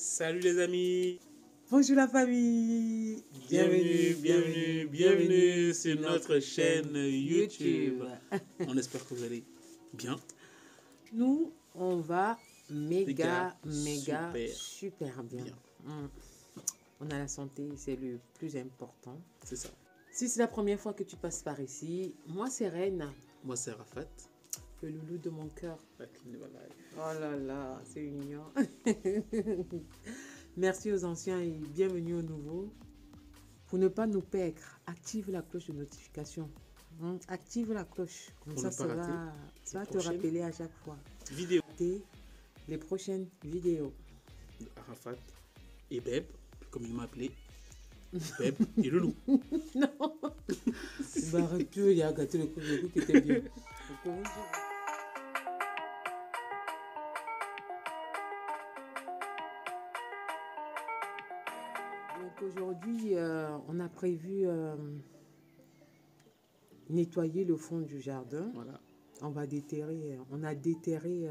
Salut les amis, Bonjour la famille. bienvenue sur notre chaîne YouTube. On espère que vous allez bien. Nous, on va méga super bien. On a la santé, c'est le plus important. C'est ça. Si c'est la première fois que tu passes par ici, moi c'est Reine, Moi c'est Rafat. le loulou de mon cœur. Oh là là, c'est mignon. Merci aux anciens et bienvenue aux nouveaux. Pour ne pas nous perdre, active la cloche de notification. Active la cloche. Comme Pour ça, ne pas rater ça va te rappeler à chaque fois. Vidéo Les prochaines vidéos. de Rafat et Beb, comme il m'a appelé. Beb et le loup. Non. Bah, arrête-toi, il a gâté le coup qui était bien. Donc aujourd'hui, on a prévu nettoyer le fond du jardin. Voilà. On va déterrer, on a déterré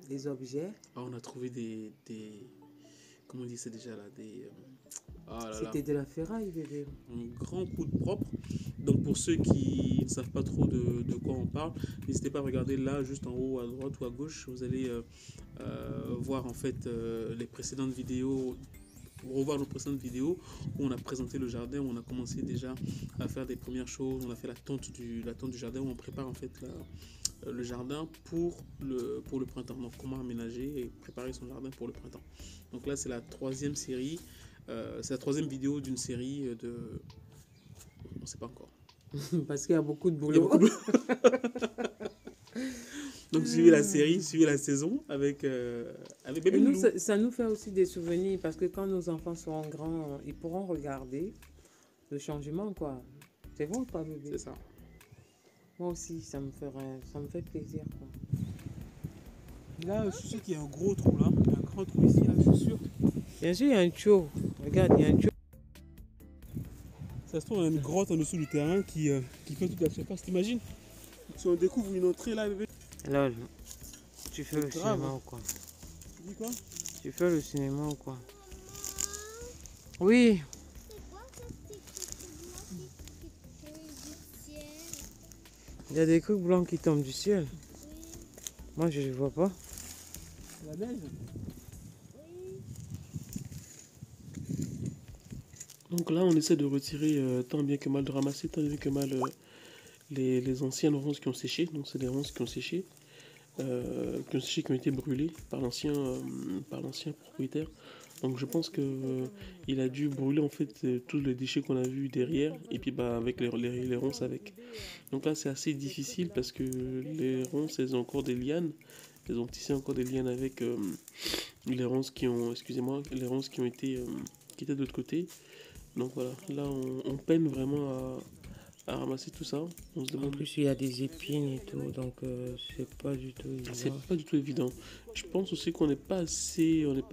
les objets. Ah, on a trouvé des comment on dit c'est déjà là, C'était de la ferraille, bébé. un grand coup de propre. Donc pour ceux qui ne savent pas trop de quoi on parle, n'hésitez pas à regarder là, juste en haut, à droite ou à gauche. Vous allez voir en fait les précédentes vidéos, revoir nos précédentes vidéos où on a présenté le jardin, où on a commencé déjà à faire des premières choses. On a fait la tente du jardin, où on prépare en fait le jardin pour le printemps. Donc comment aménager et préparer son jardin pour le printemps. Donc là c'est la troisième série, c'est la troisième vidéo d'une série de... On ne sait pas encore. Parce qu'il y a beaucoup de Il y a boulot. beaucoup de... Donc suivez la série, suivez la saison avec Bébé Et nous, Loulou. ça nous fait aussi des souvenirs parce que quand nos enfants seront grands, ils pourront regarder le changement, quoi. C'est bon ou pas, bébé? C'est ça. Moi aussi, ça me fait plaisir, quoi. Là, je suis sûr qu'il y a un gros trou là. Il y a un grand trou ici, là, je suis sûr. Bien sûr, il y a un tuyau. Regarde, il y a un tuyau. Ça se trouve, il y a une grotte en dessous du terrain qui fait toute la surface. T'imagines? Si on découvre une entrée là, bébé. Alors, tu fais le grave. cinéma ou quoi? Tu dis quoi? Tu fais le cinéma ou quoi? Oui. Il y a des trucs blancs qui tombent du ciel. Moi, je ne les vois pas. La neige. Donc là, on essaie de retirer tant bien que mal, de ramasser tant bien que mal les anciennes ronces qui ont séché. Donc c'est des ronces qui ont séché, qui ont été brûlées par l'ancien propriétaire. Donc je pense que il a dû brûler en fait tous les déchets qu'on a vus derrière et puis bah avec les ronces avec. Donc là c'est assez difficile parce que les ronces elles ont encore des lianes, elles ont tissé encore des lianes avec les ronces qui ont, excusez-moi, les ronces qui ont été qui étaient de l'autre côté. Donc voilà, là on peine vraiment à ramasser tout ça. On se En demande. plus, il y a des épines et tout, donc c'est pas du tout évident. C'est pas du tout évident. Je pense aussi qu'on n'est pas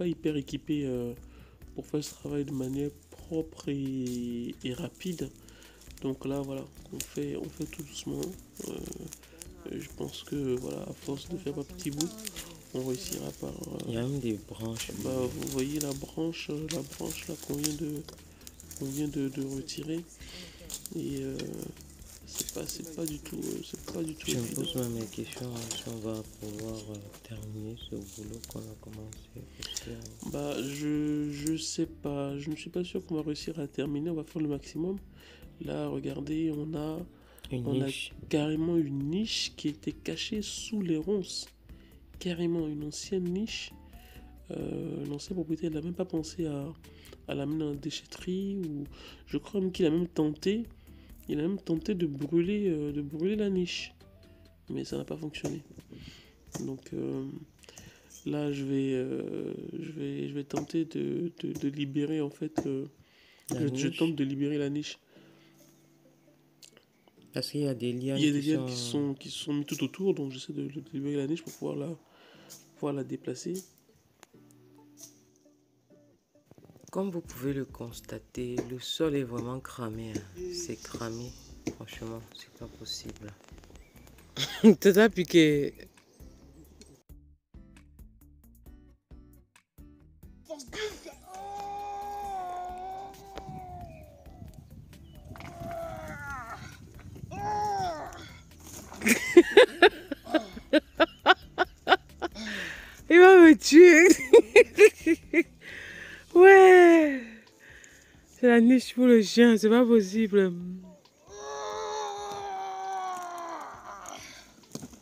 hyper équipé pour faire ce travail de manière propre et rapide. Donc là, voilà, on fait tout doucement. Je pense que voilà, à force de faire par petits bouts, on réussira par. Il y a même des branches. Bah, vous voyez la branche là qu'on vient de retirer. Et c'est pas du tout Je me évident. pose même la question si on va pouvoir terminer ce boulot qu'on a commencé. Bah, je sais pas, je ne suis pas sûr qu'on va réussir à terminer, on va faire le maximum. Là, regardez, on a carrément une niche qui était cachée sous les ronces. Carrément, une ancienne niche. L'ancien propriétaire n'a même pas pensé à l'amener dans la déchetterie. Ou... Je crois même qu'il a même tenté. Il a même tenté de brûler la niche. Mais ça n'a pas fonctionné. Donc là, je vais tenter de libérer en fait. Je tente de libérer la niche. Parce qu'il y a des lianes, Il y a des lianes qui sont mis tout autour. Donc j'essaie de libérer la niche pour pouvoir la déplacer. Comme vous pouvez le constater, le sol est vraiment cramé. C'est cramé. Franchement, c'est pas possible. Tu t'as piqué. Force bien. Il va me tuer. Ouais. C'est la niche pour le chien, c'est pas possible.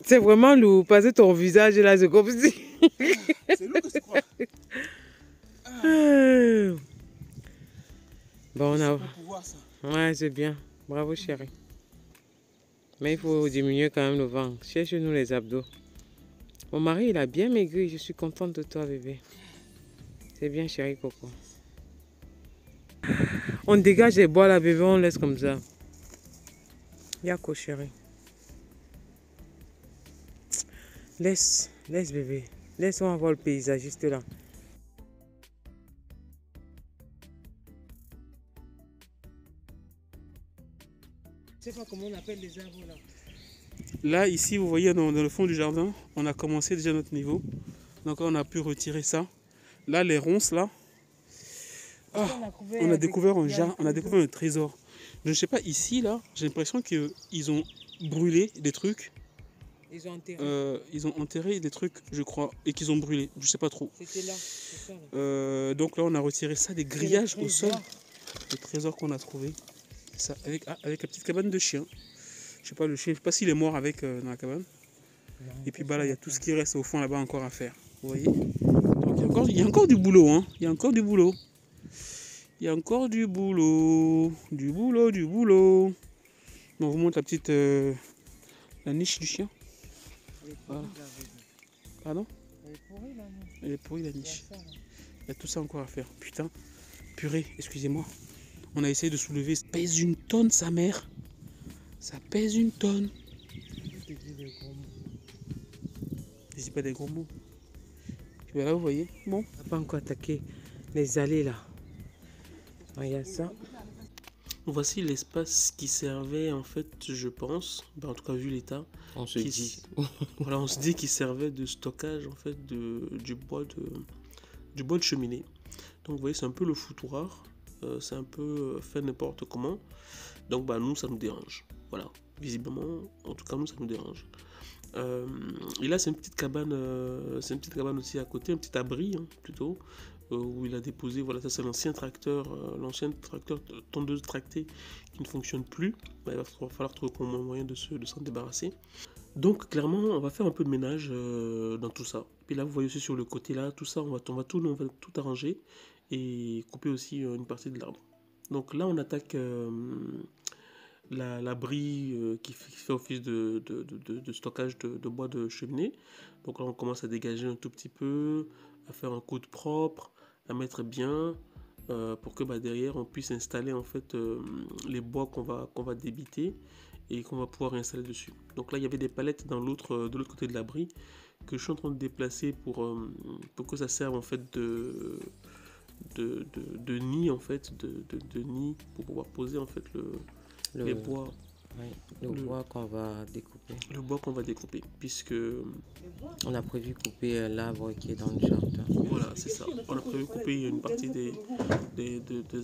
C'est vraiment lourd, parce que ton visage là, c'est comme si... C'est lourd que je crois. Bon, on a... Pour pouvoir ça. Ouais, c'est bien. Bravo, chérie. Mais il faut diminuer quand même le ventre. Cherche-nous les abdos. Mon mari, il a bien maigri. Je suis contente de toi, bébé. C'est bien, chérie Coco. On dégage les bois là, bébé. On laisse comme ça. Yako, chérie. Laisse, bébé. Laisse, on va voir le paysagiste là. Je sais pas comment on appelle les arbres là. Là, ici, vous voyez, dans le fond du jardin, on a commencé déjà notre niveau. Donc, on a pu retirer ça. Là, les ronces, là, on a découvert un trésor. Je ne sais pas, ici, là, j'ai l'impression qu'ils ont brûlé des trucs. Ils ont enterré des trucs, je crois, et qu'ils ont brûlé. Je ne sais pas trop. C'était là, c'est ça, là. Donc là, on a retiré ça, des grillages au sol. Le trésor qu'on a trouvé. Ça, avec la petite cabane de chien. Je sais pas, le chien, je sais pas s'il est mort avec dans la cabane. Non, et puis bah là, il y a tout ce qui reste au fond là-bas encore à faire. Vous voyez? Donc il y a encore du boulot, hein. Il y a encore du boulot. Il y a encore du boulot. Du boulot. Donc on vous montre la petite la niche du chien. Voilà. Pardon? Elle est pourrie la niche. Il y a tout ça encore à faire. Putain, purée, excusez-moi. On a essayé de soulever. Ça pèse une tonne, sa mère. Ça pèse une tonne. Je dis pas des gros mots. Et là, vous voyez. Bon. On n'a pas encore attaqué les allées là. Regarde ça. Voici l'espace qui servait en fait, je pense, ben, en tout cas vu l'état. On se dit. Voilà, on se dit qu'il servait de stockage en fait du bois de cheminée. Donc vous voyez, c'est un peu le foutoir. C'est un peu fait n'importe comment. Donc bah, nous, ça nous dérange. Voilà, visiblement, en tout cas nous, ça nous dérange. Et là, c'est une petite cabane aussi à côté, un petit abri hein, plutôt, où il a déposé, voilà, ça c'est l'ancien tracteur tondeuse tractée qui ne fonctionne plus. Bah, il va falloir trouver un moyen de s'en débarrasser. Donc clairement, on va faire un peu de ménage dans tout ça. Puis là, vous voyez aussi sur le côté là, tout ça, on va tout arranger et couper aussi une partie de l'arbre. Donc là, on attaque l'abri qui fait office de stockage de bois de cheminée. Donc là, on commence à dégager un tout petit peu, à faire un coude propre, à mettre bien pour que bah, derrière, on puisse installer en fait les bois qu'on va débiter et qu'on va pouvoir installer dessus. Donc là, il y avait des palettes de l'autre côté de l'abri que je suis en train de déplacer pour que ça serve en fait de nid en fait, de nid pour pouvoir poser en fait les bois. Oui, le bois qu'on va découper. Le bois qu'on va découper, puisque... On a prévu couper l'arbre qui est dans le jardin. Voilà, c'est ça. On a prévu couper une partie des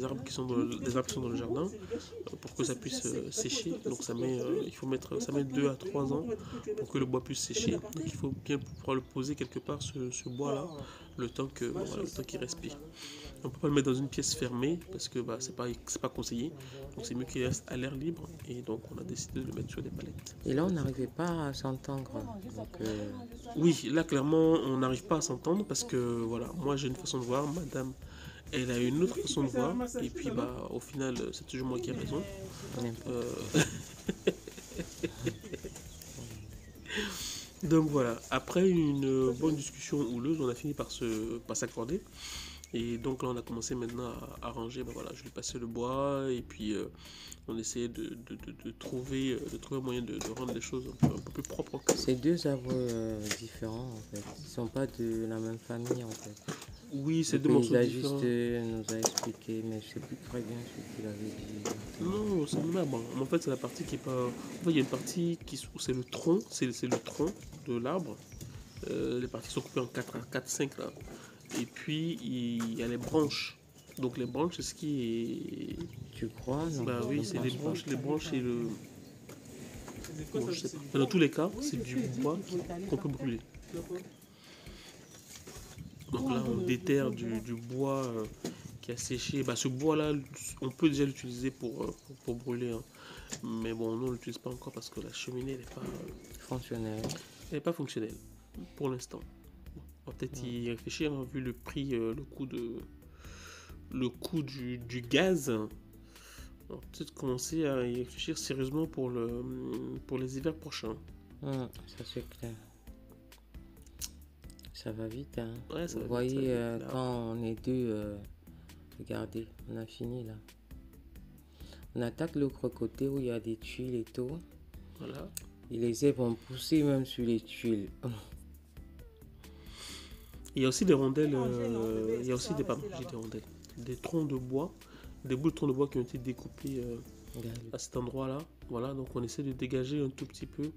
arbres qui sont dans le jardin pour que ça puisse sécher. Donc ça met 2 à 3 ans pour que le bois puisse sécher. Donc il faut bien pouvoir le poser quelque part, ce bois-là, le temps qu'il respire. On ne peut pas le mettre dans une pièce fermée parce que bah, c'est pas conseillé. Donc c'est mieux qu'il reste à l'air libre et donc on a décidé de le mettre sur des palettes. Et là on n'arrivait pas à s'entendre. Oui, là clairement on n'arrive pas à s'entendre parce que voilà, moi j'ai une façon de voir, madame elle a une autre façon de voir et puis bah au final c'est toujours moi qui ai raison. Donc voilà, après une bonne discussion houleuse, on a fini par s'accorder. Et donc là on a commencé maintenant à ranger, ben voilà, je lui ai passé le bois et puis on essayait de trouver un moyen de rendre les choses un peu plus propres. C'est deux arbres différents en fait, ils ne sont pas de la même famille en fait. Oui, c'est deux morceaux différents. Il nous a expliqué, mais je ne sais plus très bien ce qu'il avait dit. Non, c'est le même arbre. En fait c'est la partie qui est pas... En fait il y a une partie où c'est le tronc, c'est le tronc de l'arbre. Les parties sont coupées en 4 à 4, 5 là. Et puis, il y a les branches. Donc les branches, c'est ce qui est... Tu crois, non? Bah oui, c'est les branches et le... Bon, je sais pas. Dans tous les cas, c'est du bois qu'on peut brûler. Donc là, on déterre du bois qui a séché. Bah, ce bois-là, on peut déjà l'utiliser pour brûler. Hein. Mais bon, nous, on ne l'utilise pas encore parce que la cheminée n'est pas fonctionnelle. Elle n'est pas fonctionnelle pour l'instant. On va peut-être y réfléchir, hein, vu le prix, le coût du gaz. On va peut-être commencer à y réfléchir sérieusement pour les hivers prochains. Ça c'est clair. Ça va vite, hein. Ouais, ça Vous va voyez, vite, quand on est deux, regardez, on a fini là. On attaque l'autre côté où il y a des tuiles et tout. Voilà. Et les herbes vont pousser même sur les tuiles. Il y a aussi des rondelles, il y a aussi des rondelles, des troncs de bois, des bouts de troncs de bois qui ont été découpés à cet endroit-là. Voilà, donc on essaie de dégager un tout petit peu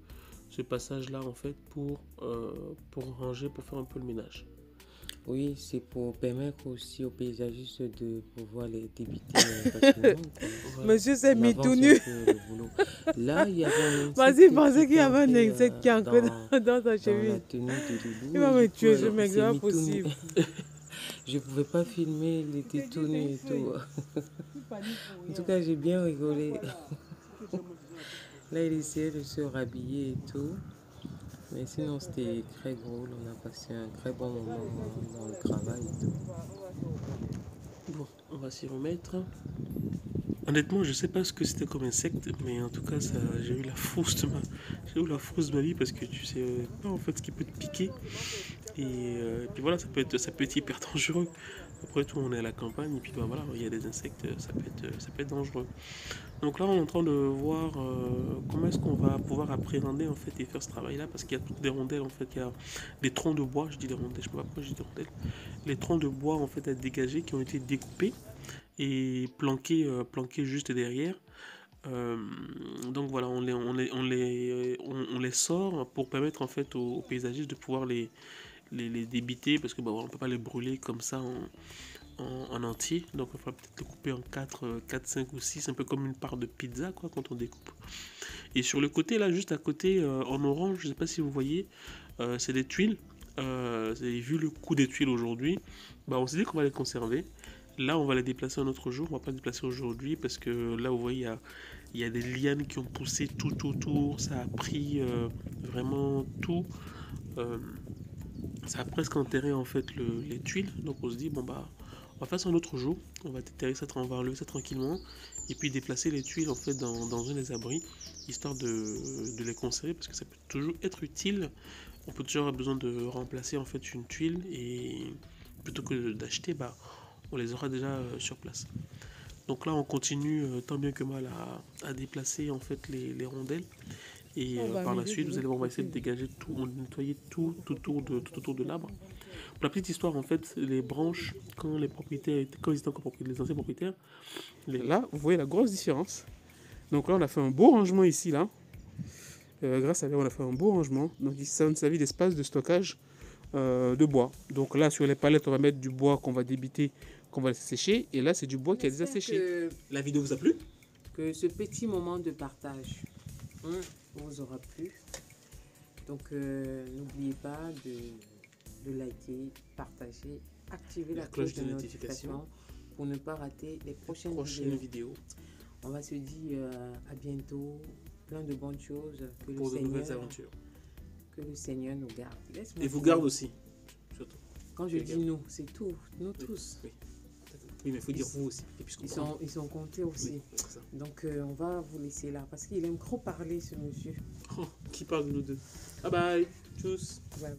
ce passage-là en fait pour ranger, pour faire un peu le ménage. Oui, c'est pour permettre aussi aux paysagistes de pouvoir les débiter facilement. Voilà. Monsieur s'est mis tout nu. Là, il y avait un insecte. Vas-y, pensez qu'il y avait un insecte qui est encore dans sa chemise. La tenue de Loulou. Il va me tuer, ce mec, c'est pas possible. Je pouvais pas filmer, il était tout nu et tout. En tout cas, j'ai bien rigolé. Là, il essayait de se rhabiller et tout. Mais sinon, c'était très drôle. On a passé un très bon moment dans le travail et tout. Bon, on va s'y remettre. Honnêtement, je sais pas ce que c'était comme insecte, mais en tout cas, j'ai eu la frousse de ma vie parce que tu sais pas en fait ce qui peut te piquer. Et puis voilà, ça peut être hyper dangereux. Après tout, on est à la campagne et puis bah, voilà, il y a des insectes, ça peut être dangereux. Donc là, on est en train de voir comment est-ce qu'on va pouvoir appréhender en fait et faire ce travail-là, parce qu'il y a toutes des rondelles en fait, il y a des troncs de bois, je dis des rondelles, je sais pas pourquoi je dis des rondelles, les troncs de bois en fait à dégager qui ont été découpés et planqués juste derrière. Donc voilà, on les sort pour permettre en fait aux paysagistes de pouvoir les débiter, parce que bah, on peut pas les brûler comme ça en entier, donc il va peut-être le couper en 4, 5 ou 6, un peu comme une part de pizza quoi, quand on découpe. Et sur le côté là, juste à côté en orange, je sais pas si vous voyez, c'est des tuiles. Vous avez vu le coût des tuiles aujourd'hui, bah, on s'est dit qu'on va les conserver. Là on va les déplacer un autre jour, on va pas les déplacer aujourd'hui parce que là vous voyez il y a des lianes qui ont poussé tout autour, ça a pris vraiment tout. Ça a presque enterré en fait les tuiles, donc on se dit bon bah on va faire ça un autre jour, on va déterrer ça, on va enlever ça tranquillement et puis déplacer les tuiles en fait dans un des abris, histoire de les conserver, parce que ça peut toujours être utile. On peut toujours avoir besoin de remplacer en fait une tuile, et plutôt que d'acheter, bah on les aura déjà sur place. Donc là on continue tant bien que mal à déplacer en fait les rondelles. Et par la suite, vous allez voir, on va essayer de dégager tout, on va nettoyer tout autour de l'arbre. Pour la petite histoire, en fait, les branches, quand ils étaient encore les anciens propriétaires, là, vous voyez la grosse différence. Donc là, on a fait un beau rangement ici, là. Grâce à lui, on a fait un beau rangement. Donc ici, ça nous servit d'espace de stockage de bois. Donc là, sur les palettes, on va mettre du bois qu'on va débiter, qu'on va laisser sécher. Et là, c'est du bois qui a déjà séché. La vidéo vous a plu? Que ce petit moment de partage vous aura plu. Donc n'oubliez pas de liker, partager, activer la cloche de notification pour ne pas rater les prochaines vidéos. On va se dire à bientôt, plein de bonnes choses pour de nouvelles aventures. Que le Seigneur nous garde. Et vous garde aussi, surtout. Quand je dis nous, c'est tout, nous tous. Oui, mais il faut dire vous aussi. Ils sont comptés aussi. Oui, donc on va vous laisser là, parce qu'il aime trop parler, ce monsieur. Oh, qui parle de nous deux. Bye bye. Tchuss. Bye.